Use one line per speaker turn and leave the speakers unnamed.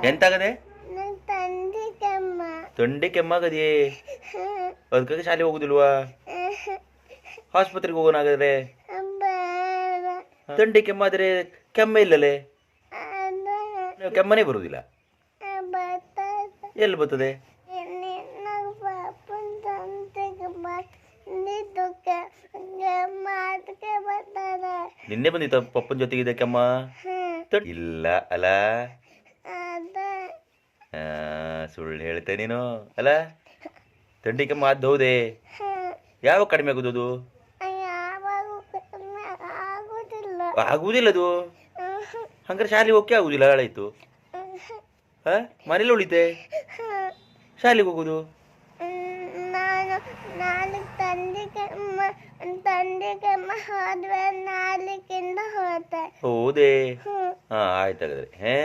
ಎಂತಾಗದೆ?
ನಂಗೆ ತಂದೆ ಕೆಮ್ಮ.
ತೊಂಡೆ ಕೆಮ್ಮಾಗದೆಯೇ? ಅದಕ್ಕಾಗಿ ಶಾಲೆ ಹೋಗುದಿಲ್ವಾ? ಆಸ್ಪತ್ರೆಗೆ ಹೋಗೋಣ ಹಾಗಾದ್ರೆ.
ಬೇಡ.
ತೊಂಡೆ ಕೆಮ್ಮಾದ್ರೆ ಕೆಮ್ಮ ಇಲ್ಲಲೇ?
ಅದು
ಕೆಮ್ಮನೇ ಬರುವುದಿಲ್ಲ.
ಬರ್ತದೆ.
ಎಲ್ಲಿ ಬರ್ತದೆ?
ನಂಗೆ ಪಾಪನ ತಂದೆಗೆ ಬಂದಿದ್ದು ಕೆಮ್ಮ ಅದಕ್ಕೆ ಬರ್ತದೆ.
ನಿನ್ನೆ ಬಂದಿತ್ತ ಪಪ್ಪನ ಜೊತೆಗಿದೆ ಕೆಮ್ಮ? ಇಲ್ಲ ಅಲ್ಲ?
ಅದೇ
ಸುಳ್ಳು ಹೇಳ್ತೆ ನೀನು ಅಲ್ಲ? ತೊಂಡೆ ಕೆಮ್ಮ ಆದ್ದು ಹೌದೇ? ಯಾವಾಗ ಕಡಿಮೆ ಆಗುದು?
ಯಾವಾಗೂ ಕಡಿಮೆ ಆಗುದಿಲ್ಲ.
ಆಗುವುದಿಲ್ಲ ಅದು. ಹಂಗಾರೆ ಶಾಲೆಗೆ ಹೋಗಕ್ಕೆ ಆಗುದಿಲ್ಲ, ಹಾಳಾಯ್ತು. ಹಾ, ಮನೇಲಿ ಉಳಿತೆ ಶಾಲೆಗೆ ಹೋಗುದು?
ನಾನು ನಾಳೆ ತಂದೆ ಕೆಮ್ಮ ಹೋದ್ವೆ, ನಾಳೆಗಿಂದ ಹೋದೆ.
ಹೌದೇ? ಹಾ, ಆಯ್ತು ಹಾಗಾದ್ರೆ. ಹೇ